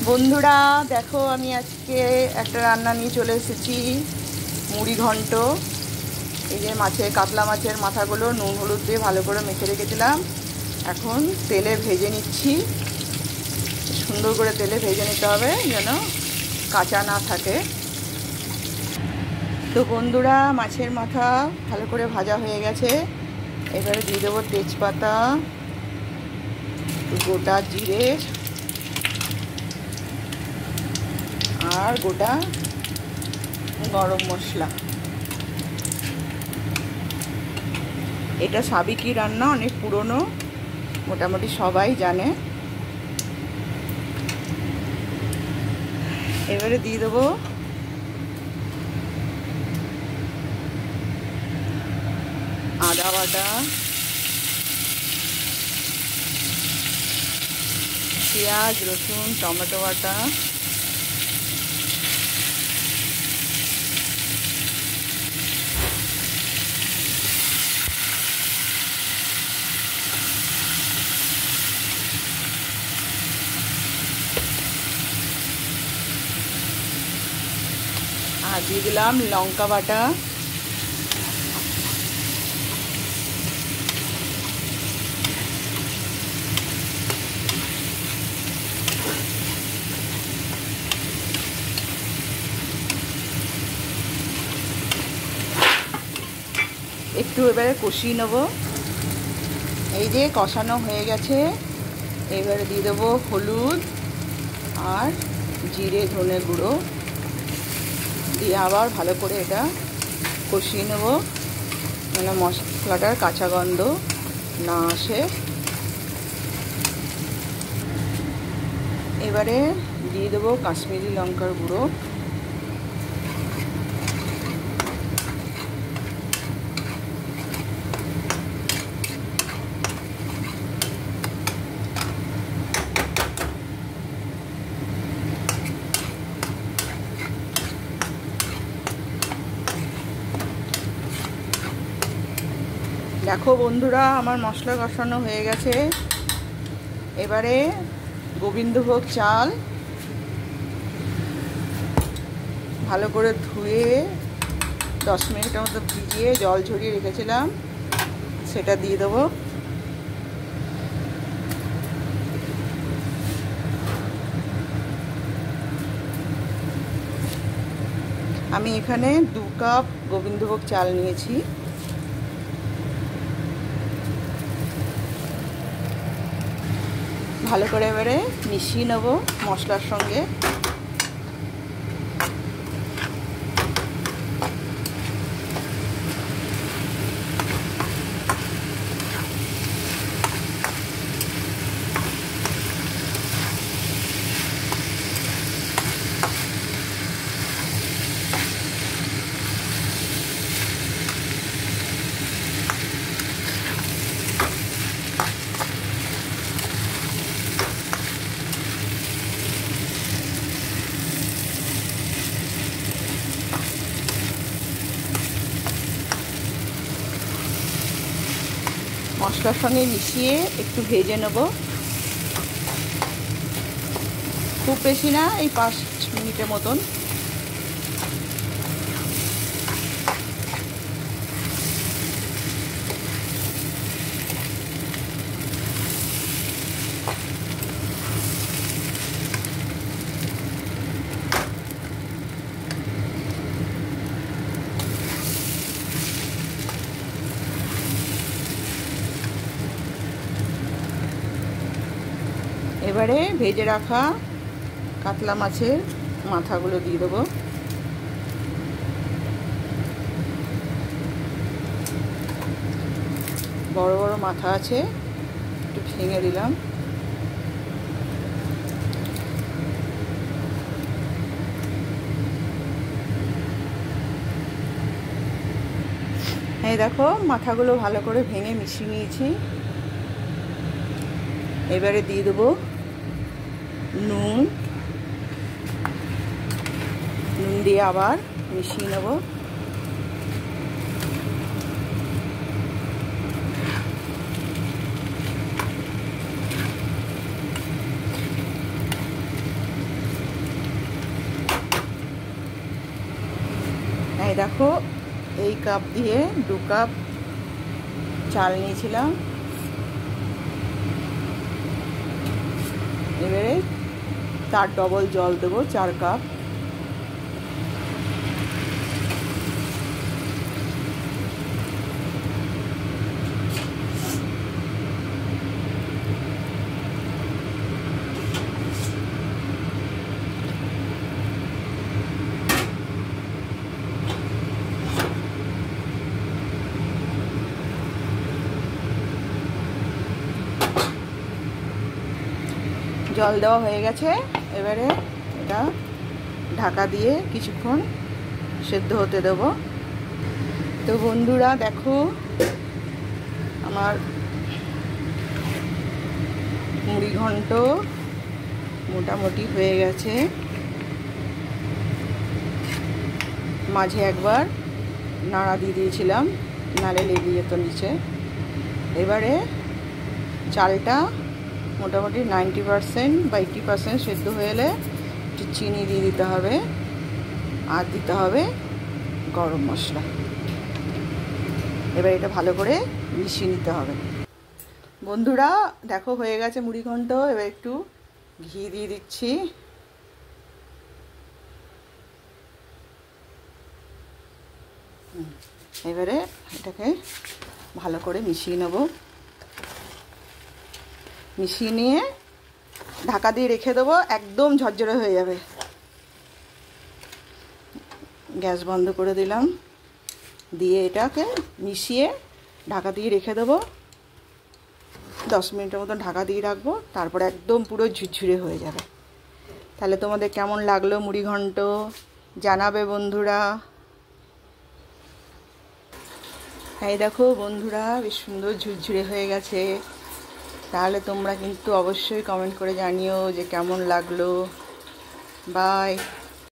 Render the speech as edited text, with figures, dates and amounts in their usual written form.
বন্ধুরা দেখো, আমি আজকে একটা রান্না নিয়ে চলে এসেছি, মুড়ি ঘন্ট। এই যে কাতলা মাছের মাথাগুলো নুন হলুদ দিয়ে ভালো করে মেখে রেখেছিলাম, এখন তেলে ভেজে নিচ্ছি। সুন্দর করে তেলে ভেজে নিতে হবে যেন কাঁচা না থাকে। তো বন্ধুরা, মাছের মাথা ভালো করে ভাজা হয়ে গেছে। এবারে দিয়ে দেবো তেজপাতা, গোটা জিরে আর গোটা গরম মশলা। এটা সাবিকি রান্না, অনেক পুরনো, মোটামুটি সবাই জানে। এবারে দিয়ে দেবো আদা বাটা, পেঁয়াজ রসুন টমেটো বাটা, আর দিয়ে দিলাম লঙ্কা বাটা। একটু এবারে কষিয়ে নেব। এই যে কষানো হয়ে গেছে, এবারে দিয়ে দেবো হলুদ আর জিরে ধনে গুঁড়ো দিয়ে আবার ভালো করে এটা কষিয়ে নেব, মানে মশলাটার কাঁচা গন্ধ না আসে। এবারে দিয়ে দেবো কাশ্মীরি লঙ্কার গুঁড়ো, দেখো বন্ধুরা, আমার মশলা কষানো হয়ে গেছে। এবারে গোবিন্দভোগ চাল ভালো করে ধুয়ে 10 মিনিটের মতো ভিজিয়ে জল ঝরিয়ে রেখেছিলাম, সেটা দিয়ে দেবো। আমি এখানে 2 কাপ গোবিন্দভোগ চাল নিয়েছি। ভালো করে এবারে মিশিয়ে নেব মশলার সঙ্গে। মশলার সঙ্গে মিশিয়ে একটু ভেজে নেব, খুব বেশি না, এই 5 মিনিটের মতন। এবারে ভেজে রাখা কাতলা মাছের মাথাগুলো দিয়ে দেবো। বড় বড় মাথা আছে, একটু ভেঙে দিলাম। এই দেখো, মাথাগুলো ভালো করে ভেঙে মিশিয়ে নিয়েছি। এবারে দিয়ে দেবো নুন দিয়ে আবার মিশিয়ে নেব। এই দেখো এই কাপ দিয়ে 2 কাপ চাল নিয়েছিলাম। এবারে তার ডবল জল দেবো, 4 কাপ। জল দেওয়া হয়ে গেছে, এবারে এটা ঢাকা দিয়ে কিছুক্ষণ সেদ্ধ হতে দেব। তো বন্ধুরা দেখো আমার মুড়ি ঘন্ট মোটামুটি হয়ে গেছে। মাঝে একবার নাড়া দিয়ে দিয়েছিলাম, নাড়ে লেগে যেত নিচে। এবারে চালটা মোটামুটি 90% বা 80% সেদ্ধ হয়ে এলে একটু চিনি দিয়ে দিতে হবে, আর দিতে হবে গরম মশলা। এবার এটা ভালো করে মিশিয়ে নিতে হবে। বন্ধুরা দেখো হয়ে গেছে মুড়ি ঘন্ট। এবার একটু ঘি দিয়ে দিচ্ছি। এবারে এটাকে ভালো করে মিশিয়ে নেব। মিশিয়ে নিয়ে ঢাকা দিয়ে রেখে দেবো, একদম ঝরঝরে হয়ে যাবে। গ্যাস বন্ধ করে দিলাম, দিয়ে এটাকে মিশিয়ে ঢাকা দিয়ে রেখে দেবো। 10 মিনিটের মতো ঢাকা দিয়ে রাখবো, তারপরে একদম পুরো ঝুরঝুরে হয়ে যাবে। তাহলে তোমাদের কেমন লাগলো মুড়ি ঘন্ট জানাবে বন্ধুরা। এই দেখো বন্ধুরা বেশ সুন্দর ঝুরঝুরে হয়ে গেছে। তাহলে তোমরা কিন্তু অবশ্যই কমেন্ট করে জানিও যে কেমন লাগলো। বাই।